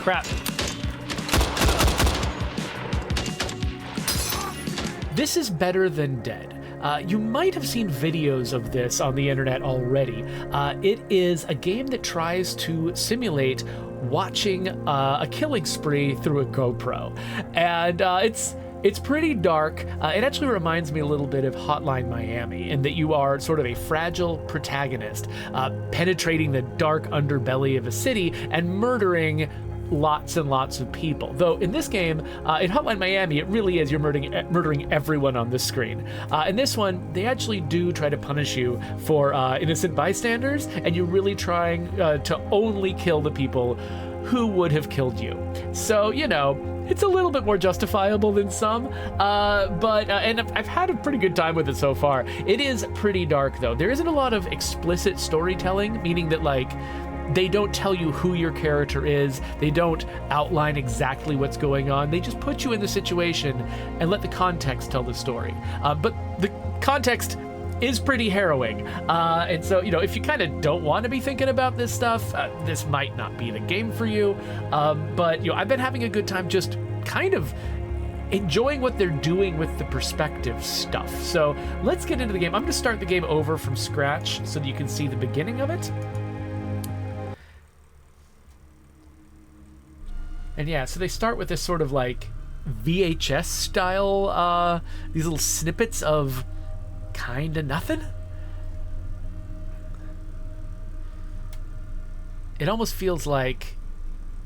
crap. This is better than Dead. You might have seen videos of this on the internet already. It is a game that tries to simulate watching a killing spree through a GoPro. And it's pretty dark. It actually reminds me a little bit of Hotline Miami in that you are sort of a fragile protagonist, penetrating the dark underbelly of a city and murdering lots and lots of people. Though in this game, in Hotline Miami, it really is you're murdering everyone on the screen. In this one, they actually do try to punish you for innocent bystanders, and you're really trying to only kill the people who would have killed you. So, you know, it's a little bit more justifiable than some, but I've had a pretty good time with it so far. It is pretty dark, though. There isn't a lot of explicit storytelling, meaning that, like, they don't tell you who your character is. They don't outline exactly what's going on. They just put you in the situation and let the context tell the story. But the context is pretty harrowing. And so, you know, if you kind of don't want to be thinking about this stuff, this might not be the game for you. But, you know, I've been having a good time just kind of enjoying what they're doing with the perspective stuff. So let's get into the game. I'm going to start the game over from scratch so that you can see the beginning of it. And yeah, so they start with this sort of like VHS style, these little snippets of kinda nothing. It almost feels like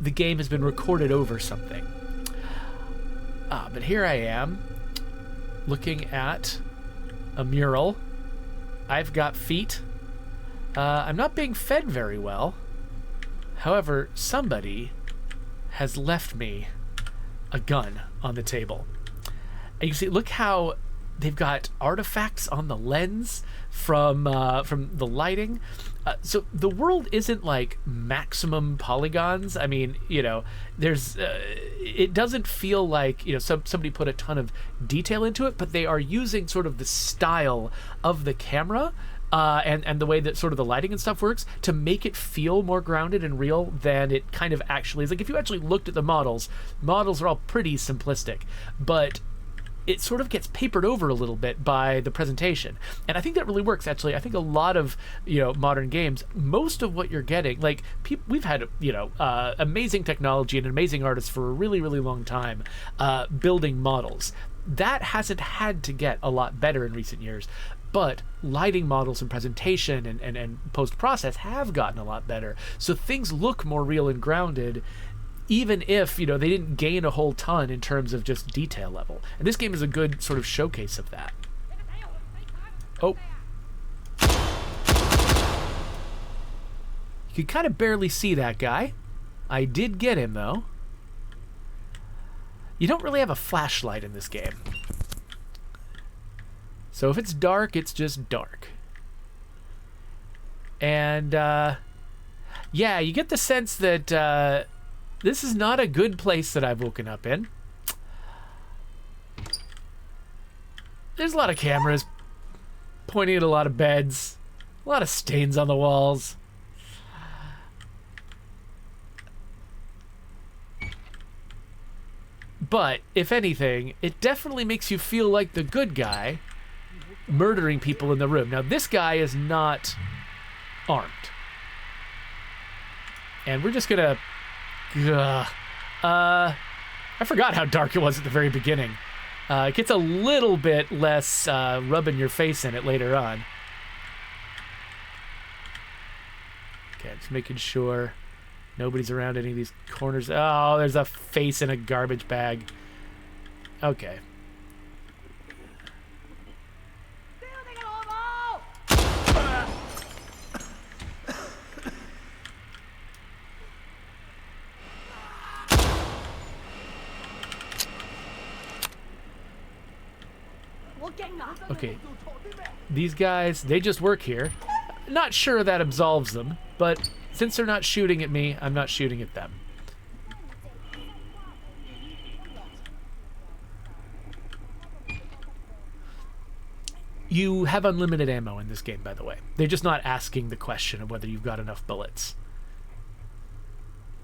the game has been recorded over something. But here I am, looking at a mural. I've got feet. I'm not being fed very well. However, somebody has left me a gun on the table. And you see, look how they've got artifacts on the lens from the lighting. So the world isn't like maximum polygons. I mean, you know, there's it doesn't feel like, you know, somebody put a ton of detail into it, but they are using sort of the style of the camera and the way that sort of the lighting and stuff works to make it feel more grounded and real than it kind of actually is. Like, if you actually looked at the models are all pretty simplistic, but it sort of gets papered over a little bit by the presentation. And I think that really works, actually. I think a lot of, you know, modern games, most of what you're getting, like, we've had, you know, amazing technology and amazing artists for a really, really long time building models. That hasn't had to get a lot better in recent years. But lighting models and presentation and post-process have gotten a lot better. So things look more real and grounded, even if, you know, they didn't gain a whole ton in terms of just detail level. And this game is a good sort of showcase of that. Oh. You can kind of barely see that guy. I did get him, though. You don't really have a flashlight in this game. So if it's dark, it's just dark. And, yeah, you get the sense that this is not a good place that I've woken up in. There's a lot of cameras pointing at a lot of beds, a lot of stains on the walls. But, if anything, it definitely makes you feel like the good guy murdering people in the room. Now, this guy is not armed. And we're just gonna... I forgot how dark it was at the very beginning. It gets a little bit less rubbing your face in it later on. Okay, just making sure nobody's around any of these corners. Oh, there's a face in a garbage bag. Okay. Okay, these guys, they just work here. Not sure that absolves them, but since they're not shooting at me, I'm not shooting at them. You have unlimited ammo in this game, by the way. They're just not asking the question of whether you've got enough bullets.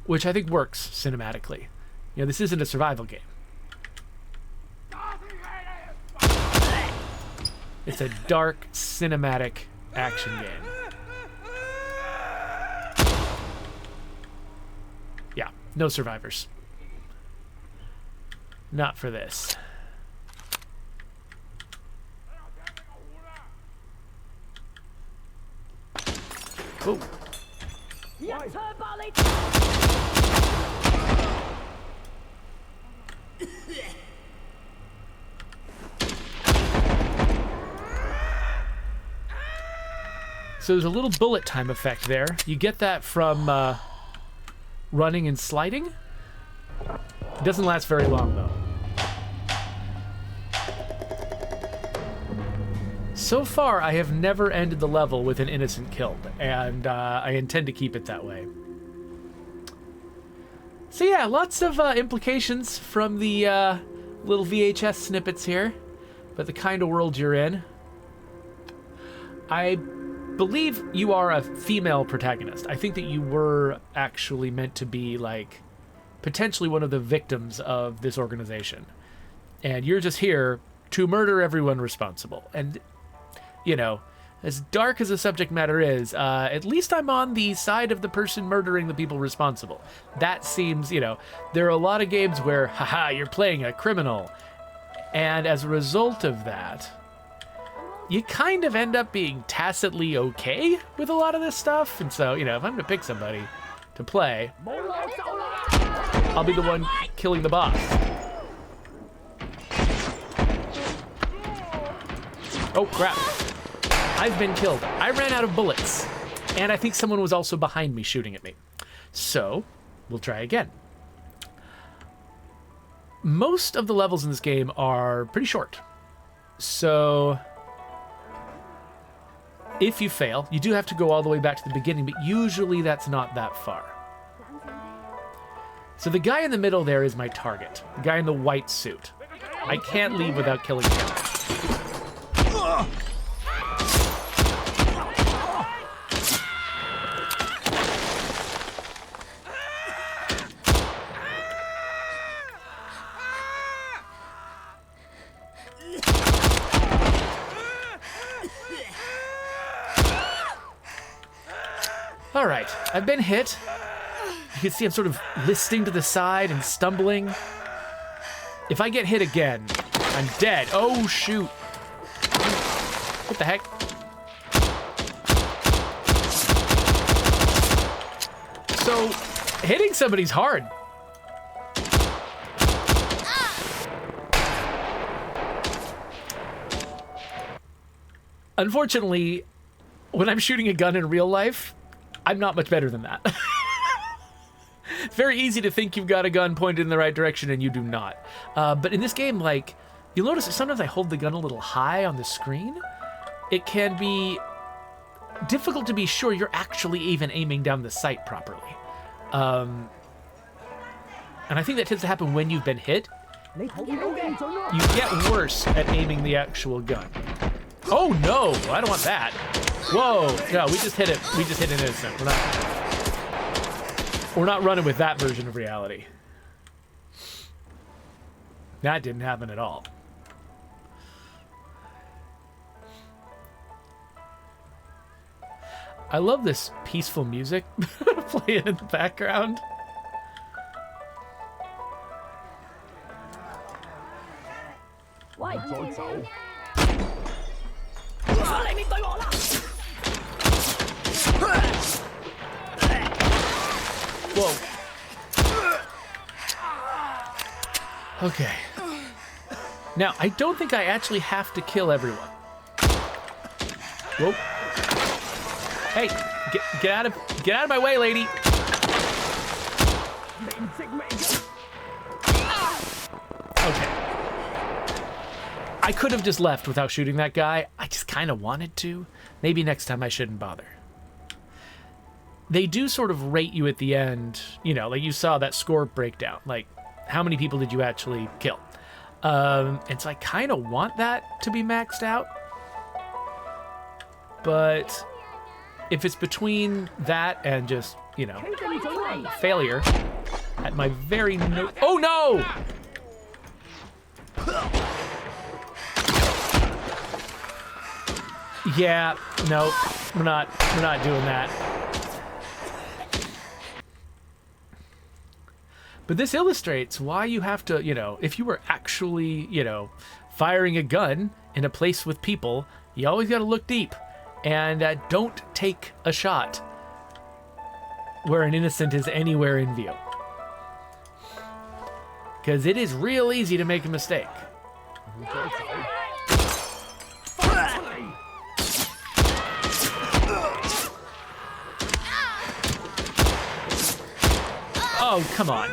which I think works cinematically. You know, this isn't a survival game. It's a dark, cinematic action game. Yeah, no survivors. Not for this. Oh. So there's a little bullet time effect there. You get that from running and sliding. It doesn't last very long, though. So far, I have never ended the level with an innocent killed, and I intend to keep it that way. So yeah, lots of implications from the little VHS snippets here, but the kind of world you're in. I believe you are a female protagonist. I think that you were actually meant to be, like, potentially one of the victims of this organization. And you're just here to murder everyone responsible. And, you know, as dark as the subject matter is, at least I'm on the side of the person murdering the people responsible. That seems, you know, there are a lot of games where, haha, you're playing a criminal. And as a result of that, you kind of end up being tacitly okay with a lot of this stuff. And so, you know, if I'm going to pick somebody to play, I'll be the one killing the boss. Oh, crap. I've been killed. I ran out of bullets. And I think someone was also behind me shooting at me. So, we'll try again. Most of the levels in this game are pretty short. So if you fail, you do have to go all the way back to the beginning, but usually that's not that far. So the guy in the middle there is my target. The guy in the white suit. I can't leave without killing him. All right, I've been hit. You can see I'm sort of listing to the side and stumbling. If I get hit again, I'm dead. Oh, shoot. What the heck? So, hitting somebody's hard. Unfortunately, when I'm shooting a gun in real life, I'm not much better than that. It's very easy to think you've got a gun pointed in the right direction and you do not. But in this game, like, you'll notice that sometimes I hold the gun a little high on the screen. It can be difficult to be sure you're actually even aiming down the sight properly. And I think that tends to happen when you've been hit. You get worse at aiming the actual gun. Oh no, I don't want that. Whoa, no, we just hit it. We just hit an innocent. We're not running with that version of reality. That didn't happen at all. I love this peaceful music playing in the background. Whoa. Okay. Now, I don't think I actually have to kill everyone. Whoa. Hey, get out of my way, lady. Okay. I could have just left without shooting that guy. I just kind of wanted to. Maybe next time I shouldn't bother. They do sort of rate you at the end, you know, like you saw that score breakdown, like how many people did you actually kill? And so I kind of want that to be maxed out. But if it's between that and just, you know, failure at my very oh no! Yeah, no, we're not doing that. But this illustrates why you have to, you know, if you were actually, you know, firing a gun in a place with people, you always got to look deep. And don't take a shot where an innocent is anywhere in view. Because it is real easy to make a mistake. Oh, come on.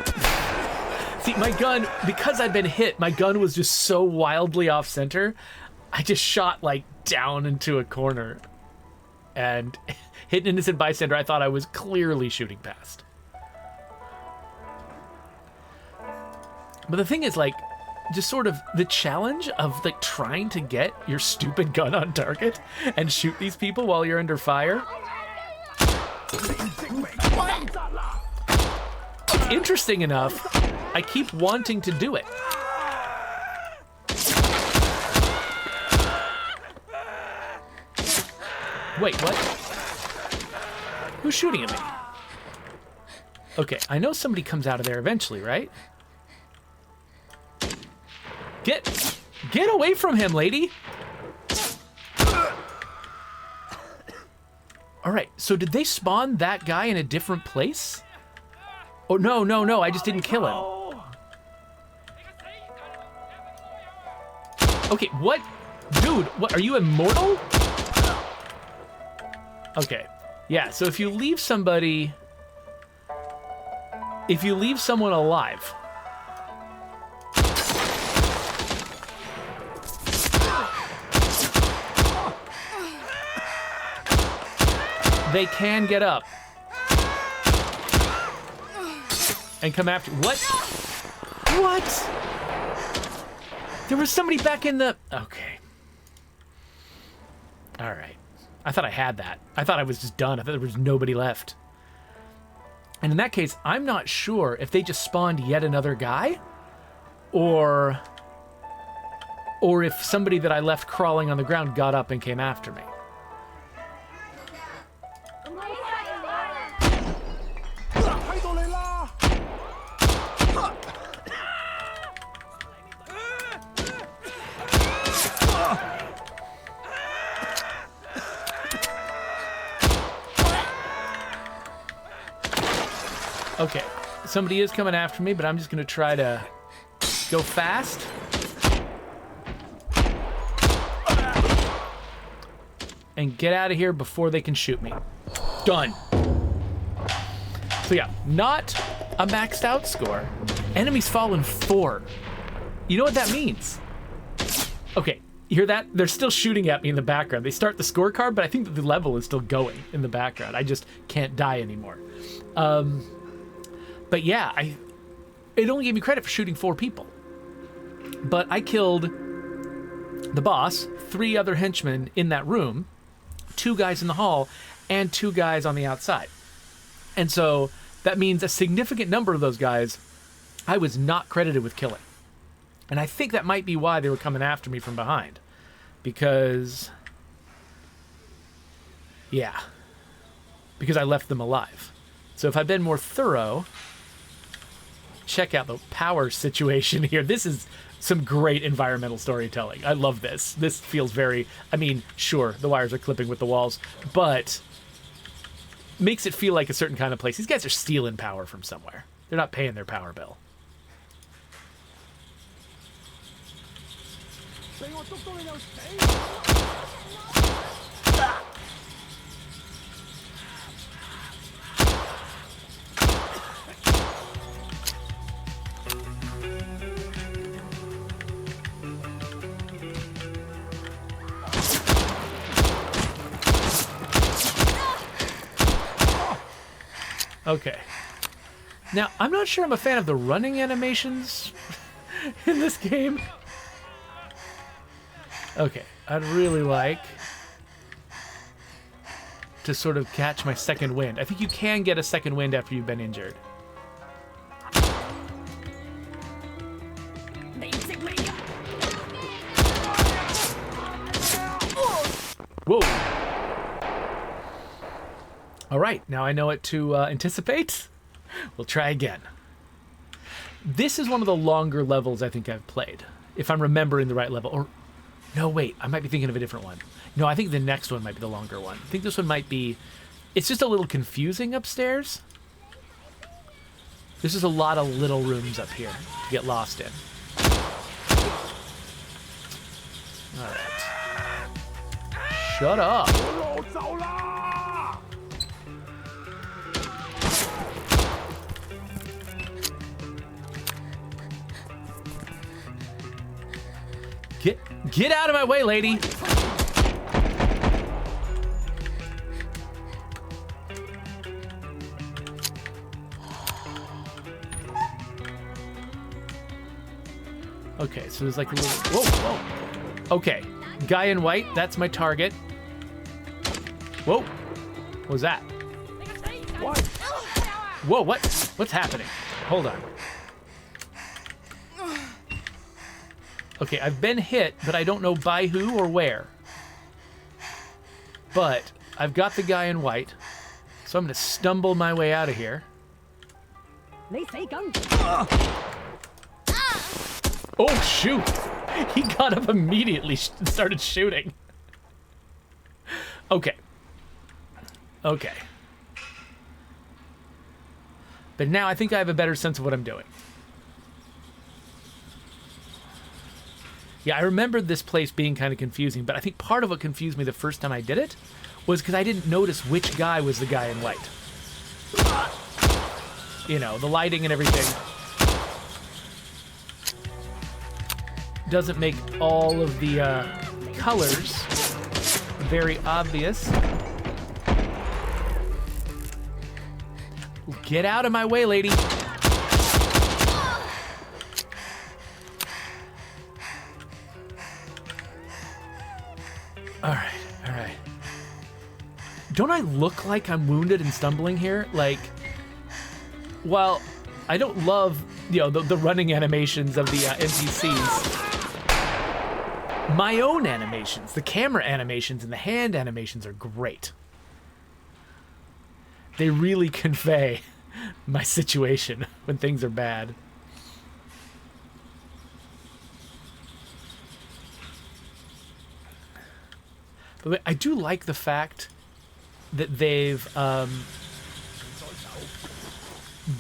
See, my gun, because I'd been hit, my gun was just so wildly off center. I just shot like down into a corner and hit an innocent bystander I thought I was clearly shooting past. But the thing is, like, just sort of the challenge of like trying to get your stupid gun on target and shoot these people while you're under fire. It's interesting enough. I keep wanting to do it. Wait, what? Who's shooting at me? Okay, I know somebody comes out of there eventually, right? Get away from him, lady! Alright, so did they spawn that guy in a different place? Oh, no, I just didn't kill him. Okay, what? Dude, what, are you immortal? Okay, yeah, so if you leave someone alive, they can get up and come after. What? There was somebody back in the. Okay. All right. I thought I had that. I thought I was just done. I thought there was nobody left. And in that case, I'm not sure if they just spawned yet another guy, or if somebody that I left crawling on the ground got up and came after me. Okay, somebody is coming after me, but I'm just gonna try to go fast. And get out of here before they can shoot me. Done. So yeah, not a maxed out score. Enemies fallen 4. You know what that means? Okay, you hear that? They're still shooting at me in the background. They start the scorecard, but I think that the level is still going in the background. I just can't die anymore. But yeah, it only gave me credit for shooting 4 people. But I killed the boss, 3 other henchmen in that room, 2 guys in the hall, and 2 guys on the outside. And so that means a significant number of those guys I was not credited with killing. And I think that might be why they were coming after me from behind. Because I left them alive. So if I'd been more thorough, check out the power situation here. This is some great environmental storytelling. I love this. This feels very, I mean, sure, the wires are clipping with the walls, but makes it feel like a certain kind of place. These guys are stealing power from somewhere. They're not paying their power bill. Okay. Now, I'm not sure I'm a fan of the running animations in this game. Okay, I'd really like to sort of catch my second wind. I think you can get a second wind after you've been injured. Whoa. All right, now I know what to anticipate. We'll try again. This is one of the longer levels I think I've played, if I'm remembering the right level. Or, no, wait, I might be thinking of a different one. No, I think the next one might be the longer one. I think this one might be... It's just a little confusing upstairs. There's just a lot of little rooms up here to get lost in. All right. Shut up. Get out of my way, lady. Okay, so there's like a little... Whoa. Okay, guy in white, that's my target. Whoa. What was that? What? Whoa, what's happening? Hold on. Okay, I've been hit, but I don't know by who or where. But I've got the guy in white, so I'm going to stumble my way out of here. Oh, shoot! He got up immediately and started shooting. Okay. Okay. But now I think I have a better sense of what I'm doing. Yeah, I remember this place being kind of confusing, but I think part of what confused me the first time I did it was because I didn't notice which guy was the guy in white. You know, the lighting and everything doesn't make all of the colors very obvious. Get out of my way, lady. All right. Don't I look like I'm wounded and stumbling here? Like, well, I don't love, you know, the running animations of the NPCs. My own animations, the camera animations and the hand animations are great. They really convey my situation when things are bad. But I do like the fact that they've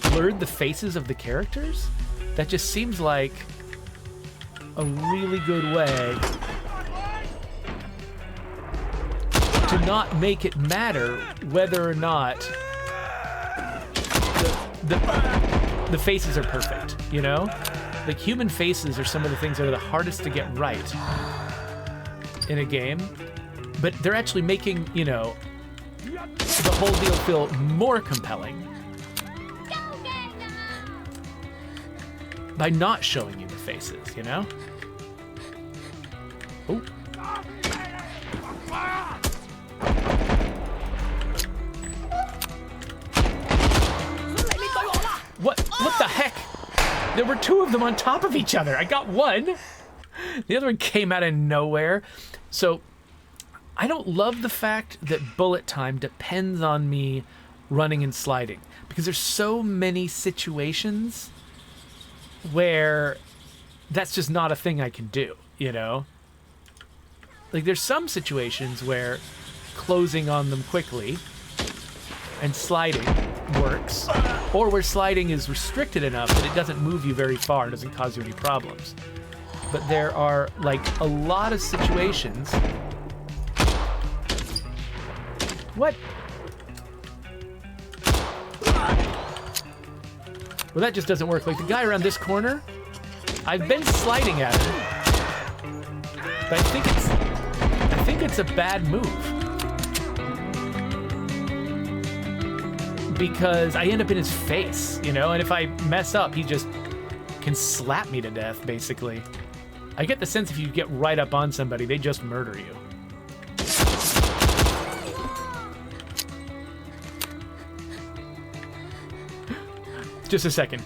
blurred the faces of the characters. That just seems like a really good way to not make it matter whether or not the faces are perfect, you know? Like, human faces are some of the things that are the hardest to get right in a game. But they're actually making, you know, the whole deal feel more compelling by not showing you the faces, you know? Oh. What the heck? There were two of them on top of each other. I got one. The other one came out of nowhere. So I don't love the fact that bullet time depends on me running and sliding, because there's so many situations where that's just not a thing I can do, you know? Like, there's some situations where closing on them quickly and sliding works, or where sliding is restricted enough that it doesn't move you very far and doesn't cause you any problems. But there are, like, a lot of situations... What? Well, that just doesn't work. Like, the guy around this corner, I've been sliding at him, but I think it's a bad move, because I end up in his face, you know, and if I mess up, he just can slap me to death, basically. I get the sense if you get right up on somebody, they just murder you. just a second.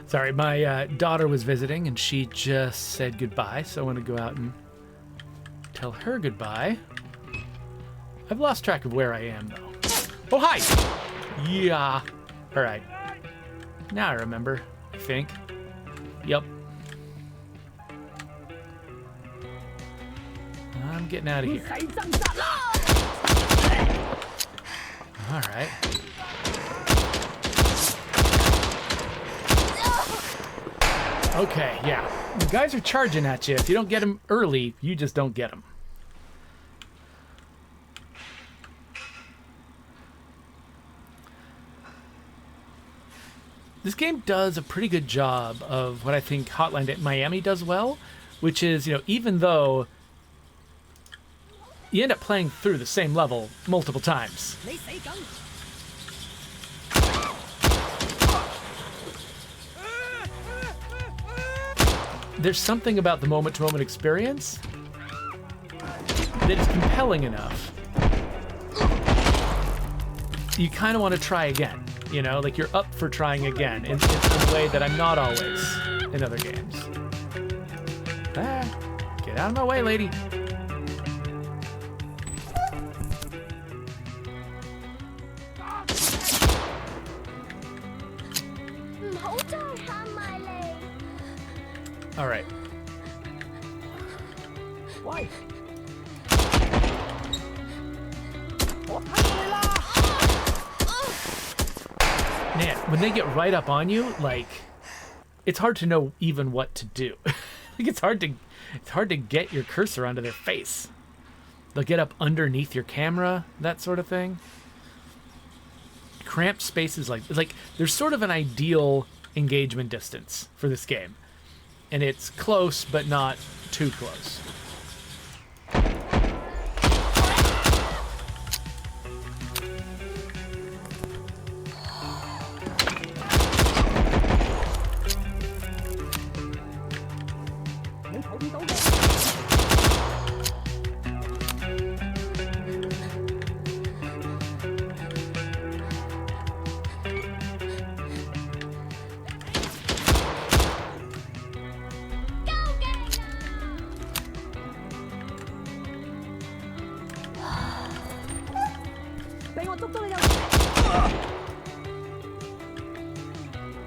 Sorry, my daughter was visiting and she just said goodbye, so I want to go out and tell her goodbye. I've lost track of where I am, though. Oh, hi! Yeah. All right. Now I remember, I think. Yep. I'm getting out of here. All right. Okay, yeah. The guys are charging at you. If you don't get them early, you just don't get them. This game does a pretty good job of what I think Hotline Miami does well, which is, you know, even though you end up playing through the same level multiple times, there's something about the moment-to-moment experience that is compelling enough. You kind of want to try again. You know, like you're up for trying again in a way that I'm not always in other games. Ah, get out of my way, lady. All right. Why? Man, when they get right up on you, like, it's hard to know even what to do. Like it's hard to get your cursor onto their face. They'll get up underneath your camera, that sort of thing. Cramped spaces, like there's sort of an ideal engagement distance for this game, and it's close but not too close.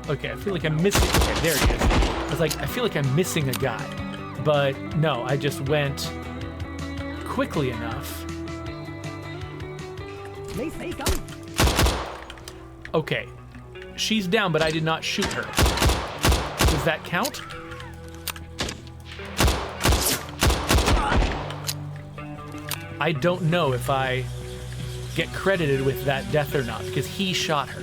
Okay, I feel like I'm missing... Okay, there he is. I was like, I feel like I'm missing a guy. But no, I just went quickly enough. Okay, she's down, but I did not shoot her. Does that count? I don't know if I get credited with that death or not, because he shot her.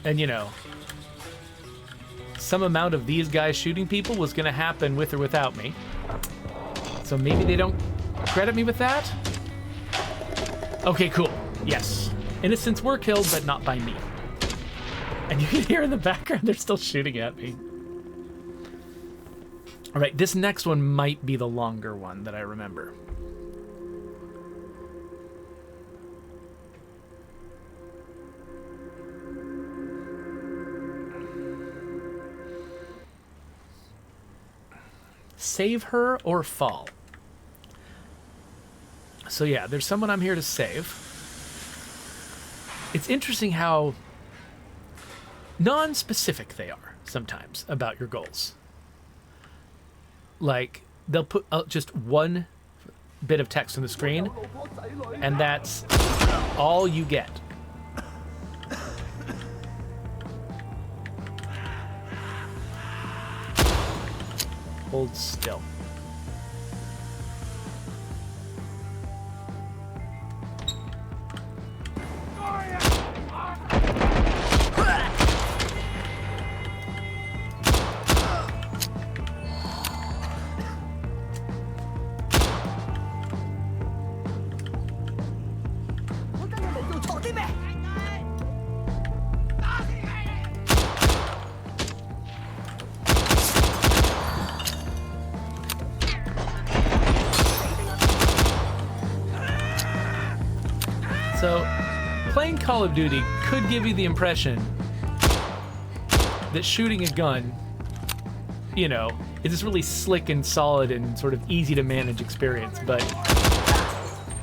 And, you know, some amount of these guys shooting people was going to happen with or without me. So maybe they don't credit me with that? Okay, cool. Yes. Innocents were killed, but not by me. And you can hear in the background they're still shooting at me. All right, this next one might be the longer one that I remember. Save her or fall. So yeah, there's someone I'm here to save. It's interesting how non-specific they are sometimes about your goals. Like, they'll put just one bit of text on the screen, and that's all you get. Hold still. So, playing Call of Duty could give you the impression that shooting a gun, you know, is this really slick and solid and sort of easy to manage experience, but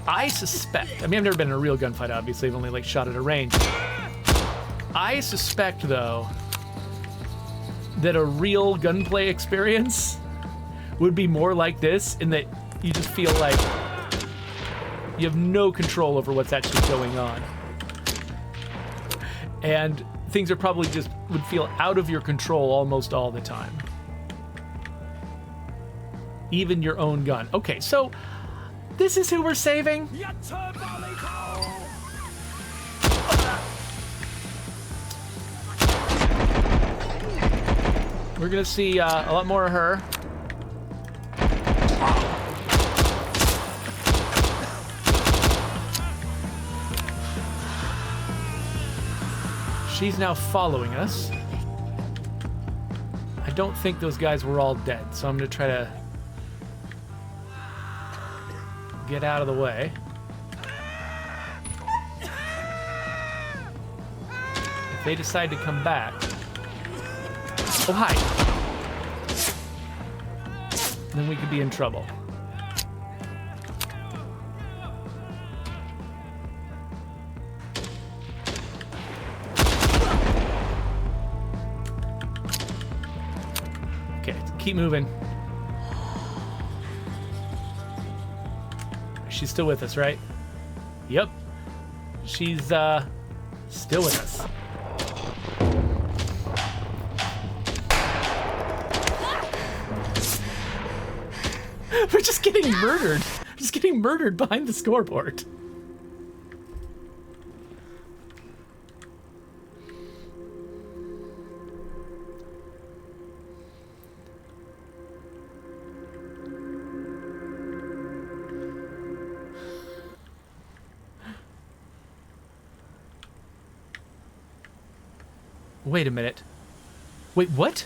I suspect, I mean, I've never been in a real gunfight, obviously, I've only like shot at a range. I suspect, though, that a real gunplay experience would be more like this, in that you just feel like you have no control over what's actually going on. And things are probably just would feel out of your control almost all the time. Even your own gun. Okay, so this is who we're saving? We're gonna see a lot more of her. She's now following us. I don't think those guys were all dead, so I'm gonna try to get out of the way. If they decide to come back... Oh, hi! Then we could be in trouble. Okay, keep moving. She's still with us, right? Yep. She's, still with us. We're just getting murdered. Just getting murdered behind the scoreboard. Wait a minute. Wait, what?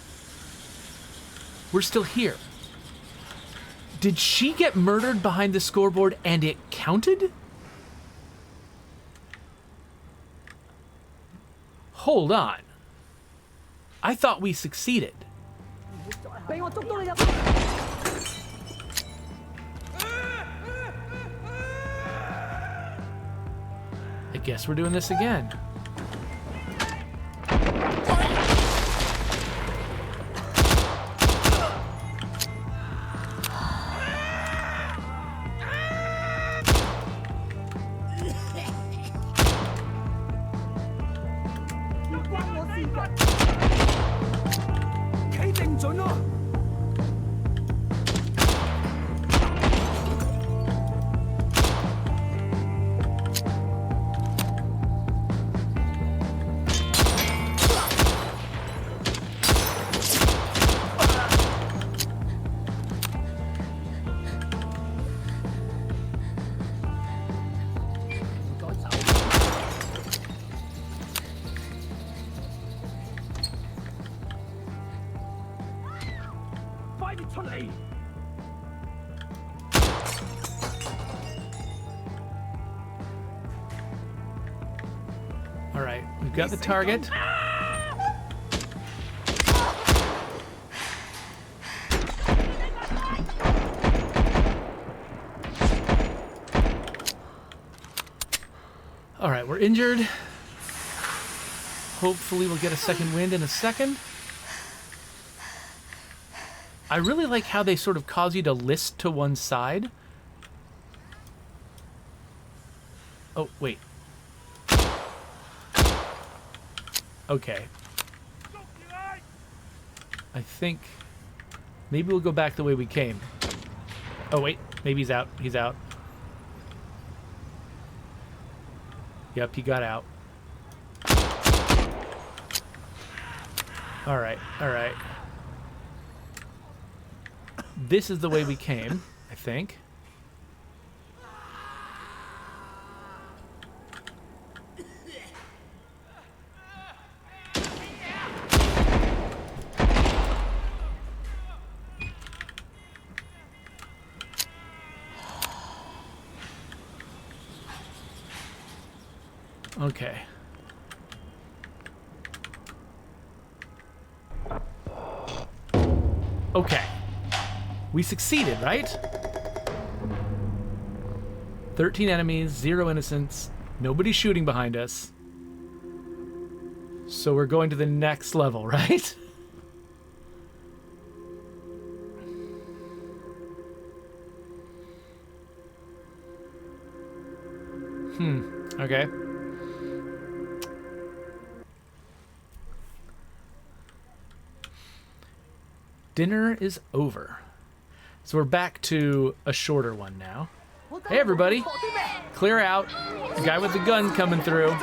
We're still here. Did she get murdered behind the scoreboard and it counted? Hold on. I thought we succeeded. I guess we're doing this again. All right, we've got the target. All right, we're injured. Hopefully we'll get a second wind in a second. I really like how they sort of cause you to list to one side. Oh, wait. Okay. I think maybe we'll go back the way we came. Oh, wait. Maybe he's out. He's out. Yep, he got out. All right. All right. This is the way we came, I think. Okay. Okay. We succeeded, right? 13 enemies, 0 innocents, nobody shooting behind us. So we're going to the next level, right? Okay. Dinner is over. So we're back to a shorter one now. Hey everybody, clear out. The guy with the gun coming through.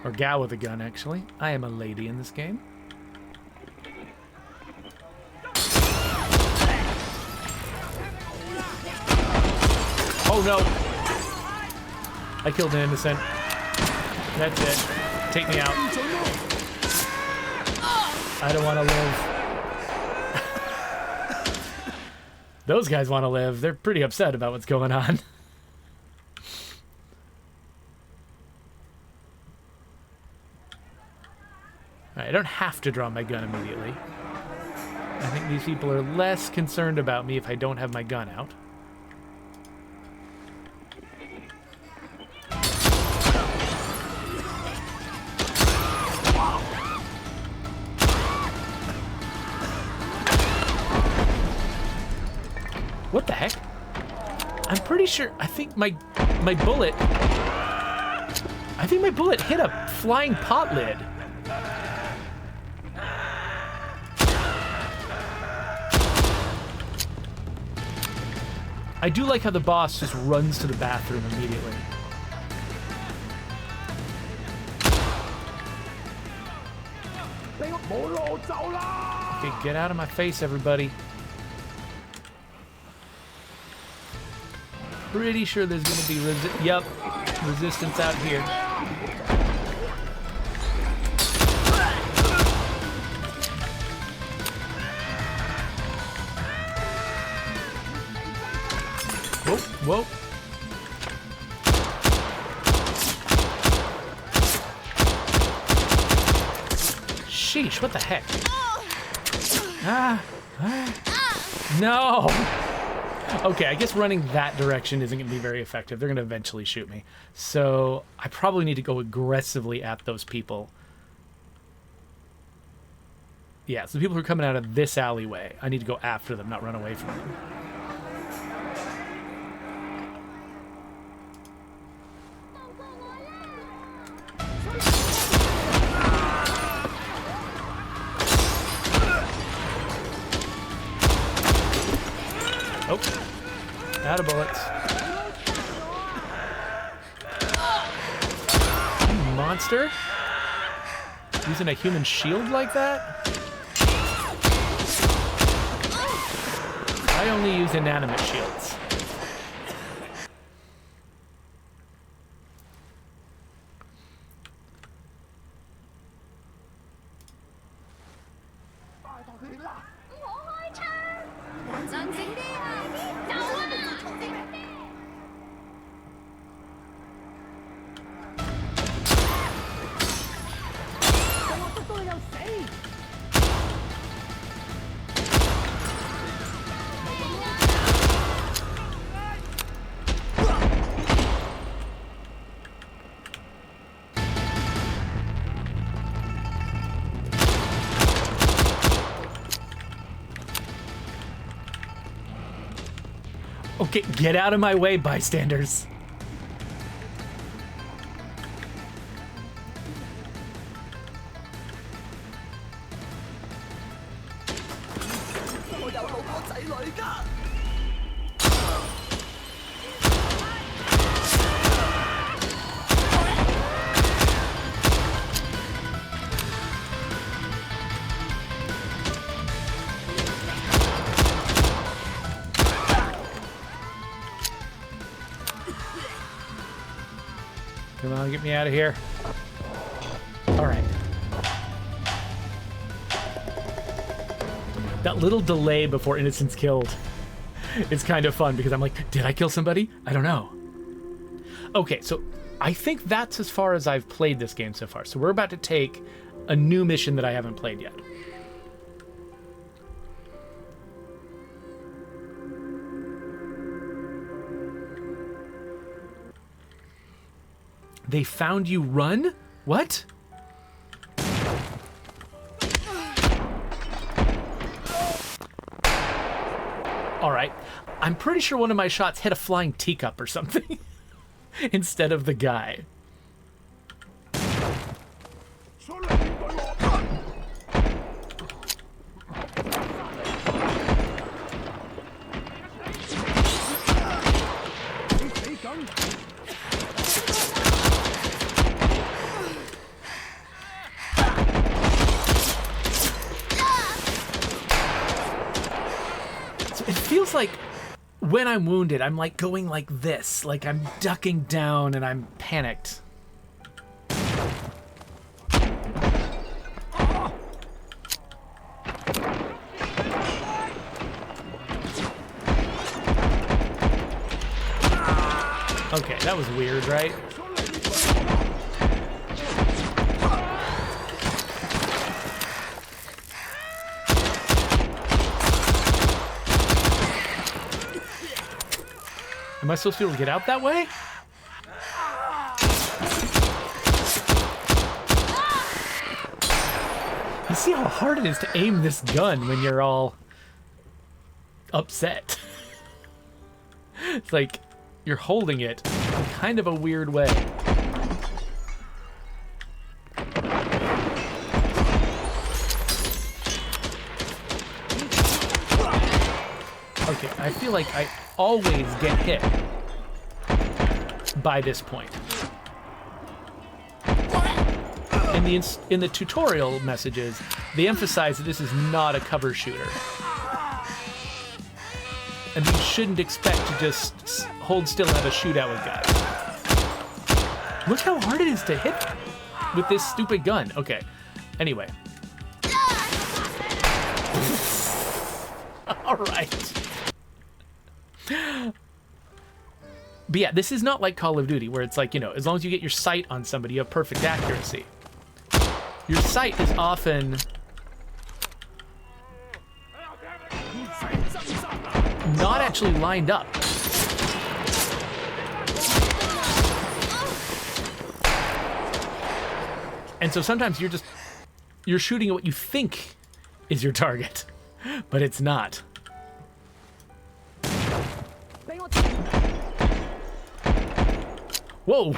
Or gal with a gun, actually. I am a lady in this game. Oh no! I killed an innocent. That's it. Take me out. I don't want to live. Those guys want to live. They're pretty upset about what's going on. Alright, I don't have to draw my gun immediately. I think these people are less concerned about me if I don't have my gun out. What the heck? I'm pretty sure, I think my bullet hit a flying pot lid. I do like how the boss just runs to the bathroom immediately. Okay, get out of my face, everybody. Pretty sure there's gonna be resistance out here. Whoa, whoa. Sheesh, what the heck? No! Okay, I guess running that direction isn't going to be very effective. They're going to eventually shoot me. So I probably need to go aggressively at those people. Yeah, so the people who are coming out of this alleyway, I need to go after them, not run away from them. Oh, out of bullets. You monster? Using a human shield like that? I only use inanimate shields. Okay, get out of my way, bystanders. Come on, get me out of here. All right. That little delay before innocent's killed is kind of fun because I'm like, did I kill somebody? I don't know. Okay, so I think that's as far as I've played this game so far. So we're about to take a new mission that I haven't played yet. They found you. Run? What? All right. I'm pretty sure one of my shots hit a flying teacup or something instead of the guy. It feels like when I'm wounded, I'm like going like this, like I'm ducking down and I'm panicked. Okay, that was weird, right? Am I supposed to be able to get out that way? You see how hard it is to aim this gun when you're all upset. It's like you're holding it in kind of a weird way. Okay, I feel like I always get hit by this point. In the tutorial messages, they emphasize that this is not a cover shooter. And you shouldn't expect to just hold still and have a shootout with guys. Look how hard it is to hit with this stupid gun. Okay, anyway. All right. But yeah, this is not like Call of Duty, where it's like, you know, as long as you get your sight on somebody, you have perfect accuracy. Your sight is often not actually lined up. And so sometimes you're shooting at what you think is your target, but it's not. Whoa!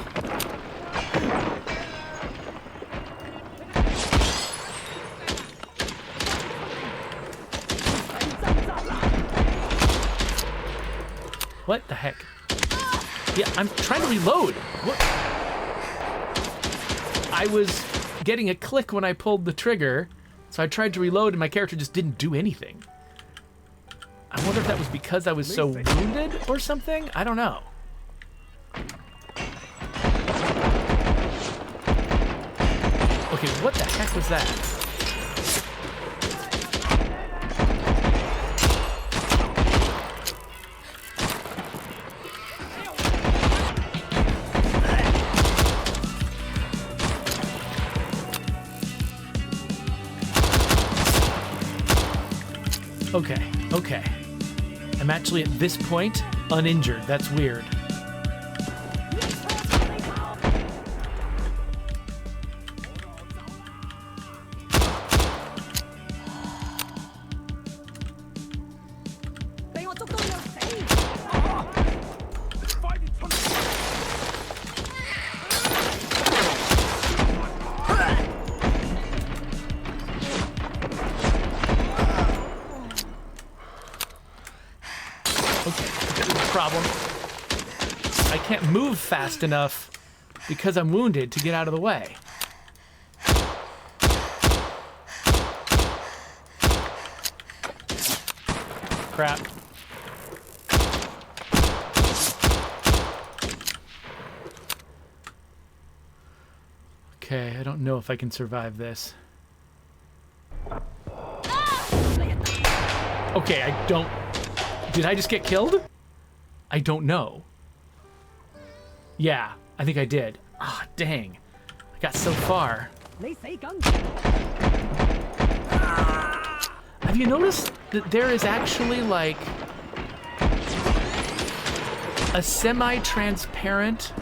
What the heck? Yeah, I'm trying to reload. What? I was getting a click when I pulled the trigger, so I tried to reload and my character just didn't do anything. I wonder if that was because I was so wounded or something? I don't know. Okay, what the heck was that? Okay. I'm actually at this point uninjured. That's weird. Problem. I can't move fast enough because I'm wounded to get out of the way. Crap. Okay, I don't know if I can survive this. Okay, I don't... Did I just get killed? I don't know. Yeah, I think I did. Ah, dang. I got so far. Have you noticed that there is actually like a semi-transparent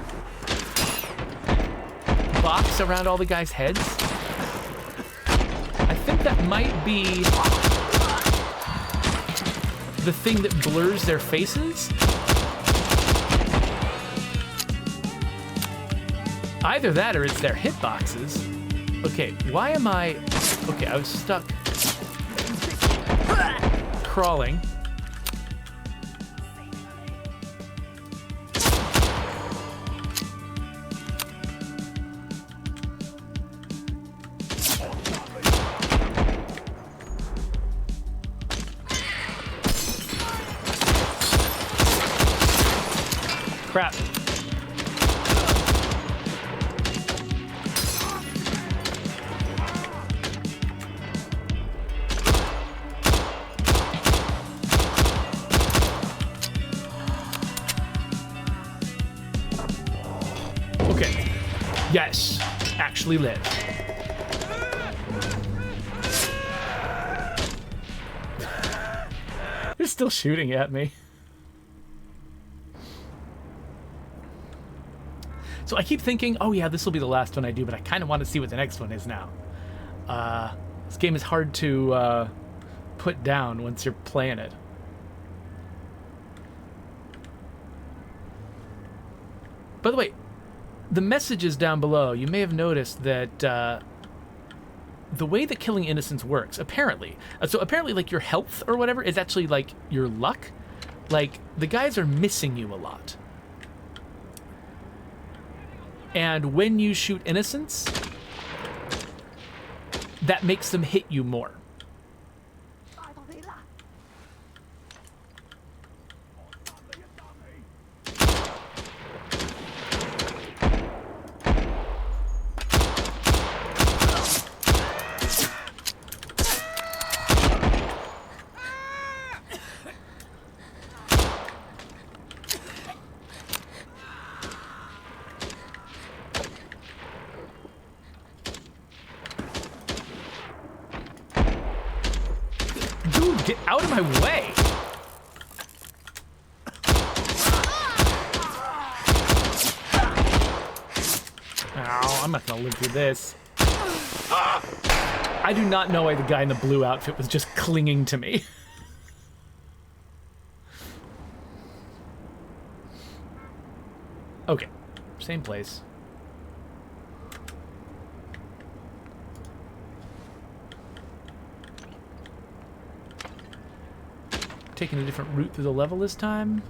box around all the guys' heads? I think that might be the thing that blurs their faces. Either that or it's their hitboxes. Okay, why am I... Okay, I was stuck crawling. Crap. Okay. Yes. Actually live. They're still shooting at me. So I keep thinking, oh yeah, this will be the last one I do, but I kind of want to see what the next one is now. This game is hard to put down once you're playing it. By the way, the messages down below, you may have noticed that the way that killing innocents works, apparently, like your health or whatever is actually like your luck. Like, the guys are missing you a lot. And when you shoot innocents, that makes them hit you more. Dude, get out of my way! Ow, I'm not gonna live through this. I do not know why the guy in the blue outfit was just clinging to me. Okay, same place. Taking a different route through the level this time.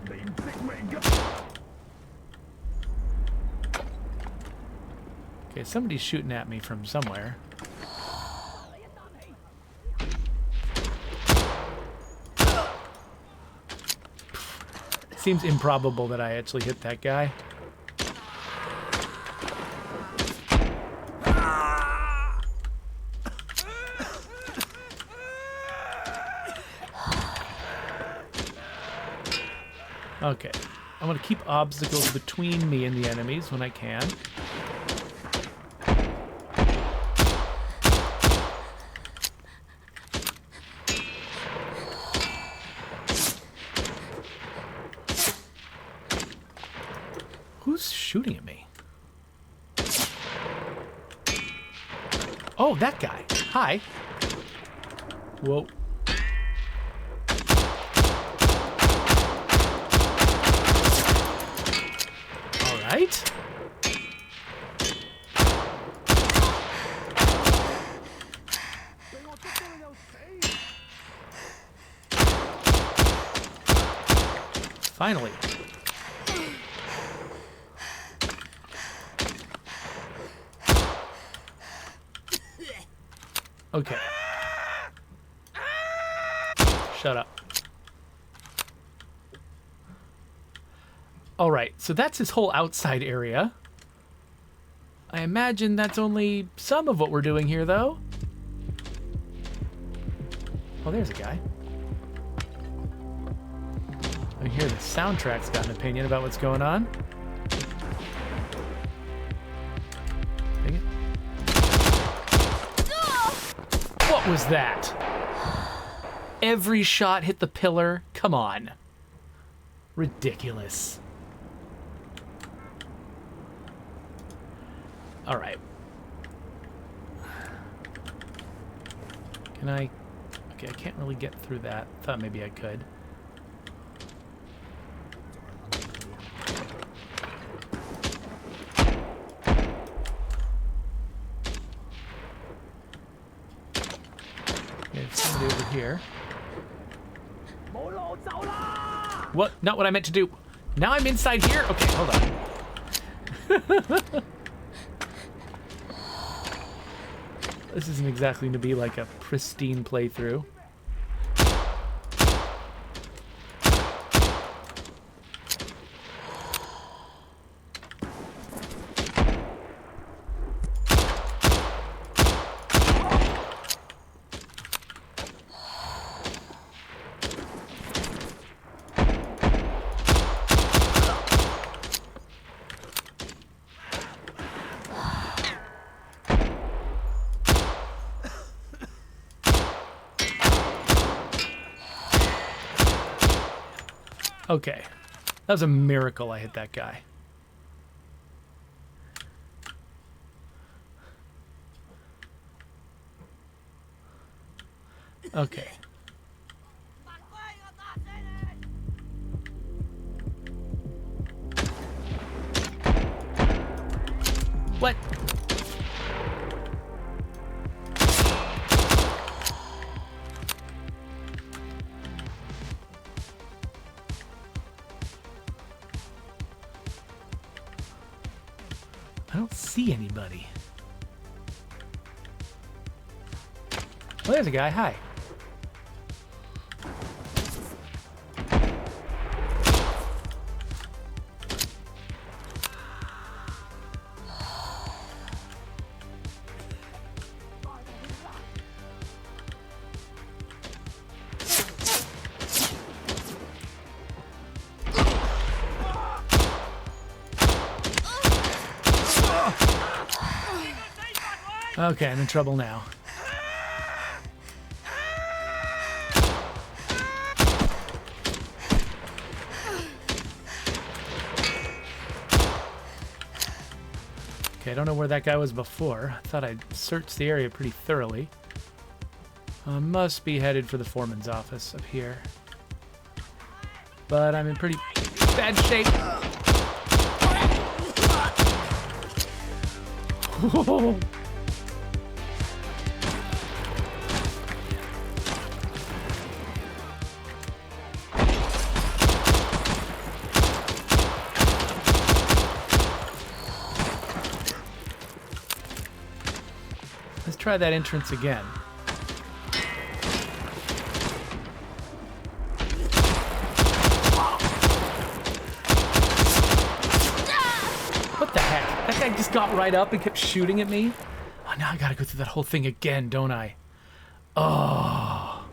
Okay, somebody's shooting at me from somewhere. Seems improbable that I actually hit that guy. Okay, I want to keep obstacles between me and the enemies when I can. Who's shooting at me? Oh, that guy. Hi. Whoa. Right? Finally. Okay. Shut up. Alright, so that's his whole outside area. I imagine that's only some of what we're doing here, though. Oh, there's a guy. I hear the soundtrack's got an opinion about what's going on. was that? Every shot hit the pillar? Come on. Ridiculous. All right. Can I... Okay, I can't really get through that. Thought maybe I could. Okay, there's somebody over here. What? Not what I meant to do. Now I'm inside here? Okay, hold on. This isn't exactly going to be like a pristine playthrough. Okay. That was a miracle I hit that guy. Okay. What? I don't see anybody. Oh, there's a guy. Hi. Okay, I'm in trouble now. Okay, I don't know where that guy was before. I thought I'd searched the area pretty thoroughly. I must be headed for the foreman's office up here. But I'm in pretty bad shape. Whoa. Let's try that entrance again. What the heck? That guy just got right up and kept shooting at me. Oh, now I gotta go through that whole thing again, don't I? Oh.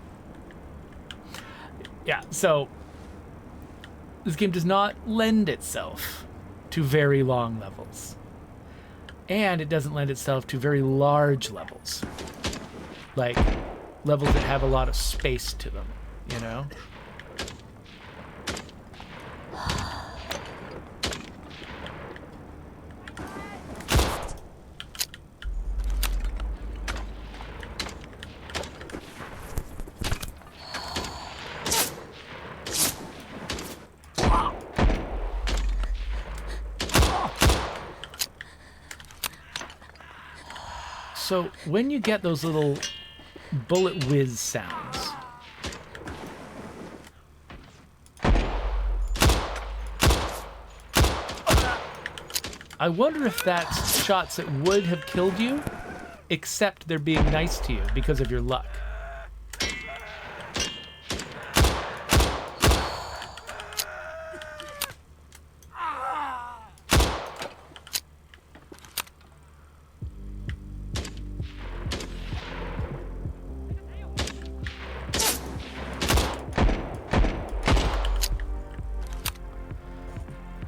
Yeah, so this game does not lend itself to very long levels. And it doesn't lend itself to very large levels. Like, levels that have a lot of space to them, you know? So when you get those little bullet whiz sounds, I wonder if that's shots that would have killed you, except they're being nice to you because of your luck.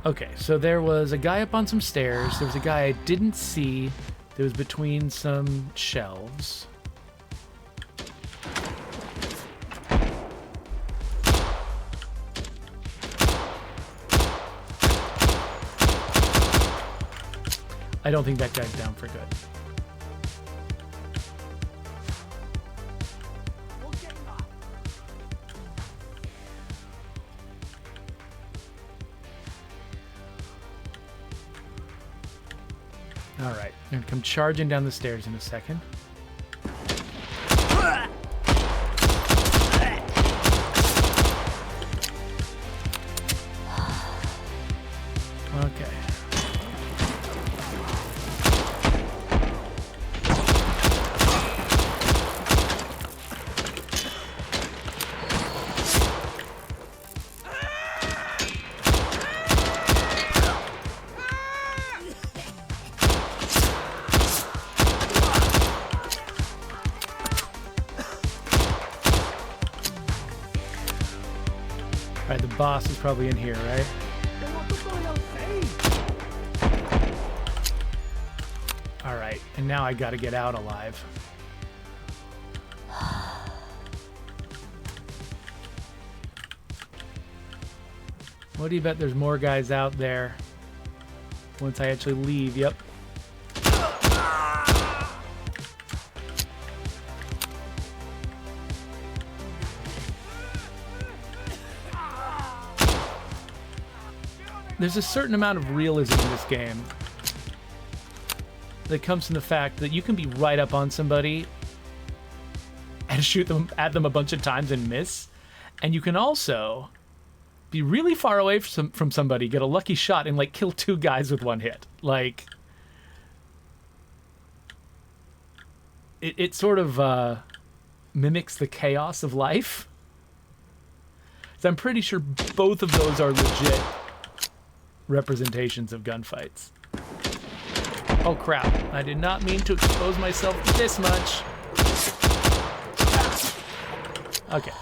Okay, so there was a guy up on some stairs. There was a guy I didn't see that was between some shelves. I don't think that guy's down for good. All right, I'm gonna come charging down the stairs in a second. Okay. All right, the boss is probably in here, right? All right, and now I gotta get out alive. What do you bet there's more guys out there once I actually leave? Yep. There's a certain amount of realism in this game that comes from the fact that you can be right up on somebody and shoot them at them a bunch of times and miss, and you can also be really far away from somebody, get a lucky shot, and like kill 2 guys with 1 hit. Like it sort of mimics the chaos of life. So I'm pretty sure both of those are legit representations of gunfights. Oh crap, I did not mean to expose myself this much. Okay,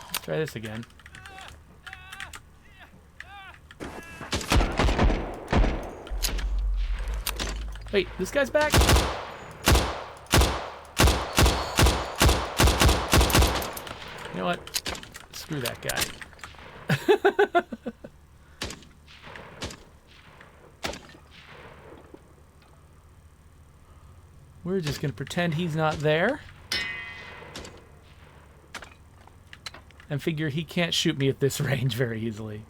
let's try this again. Wait, this guy's back? You know what? Screw that guy. We're just going to pretend he's not there. And figure he can't shoot me at this range very easily.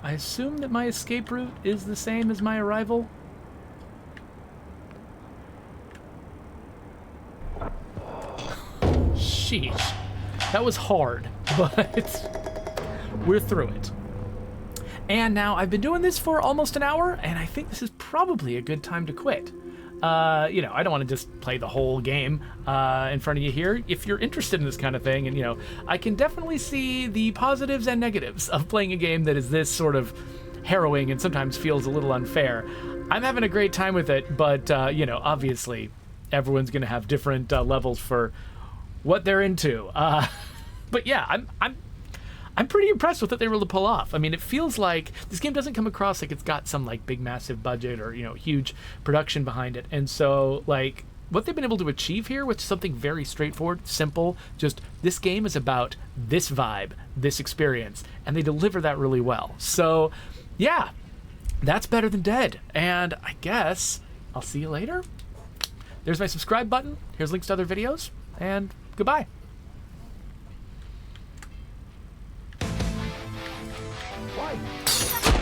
I assume that my escape route is the same as my arrival. Sheesh. That was hard, but we're through it. And now I've been doing this for almost an hour, and I think this is probably a good time to quit. You know, I don't want to just play the whole game in front of you here. If you're interested in this kind of thing, and, you know, I can definitely see the positives and negatives of playing a game that is this sort of harrowing and sometimes feels a little unfair. I'm having a great time with it, but, you know, obviously everyone's going to have different levels for what they're into. But yeah, I'm pretty impressed with what they were able to pull off. I mean, it feels like this game doesn't come across like it's got some like big massive budget or, you know, huge production behind it. And so like what they've been able to achieve here with something very straightforward, simple, just this game is about this vibe, this experience, and they deliver that really well. So yeah, that's better than dead. And I guess I'll see you later. There's my subscribe button. Here's links to other videos, and goodbye. Why?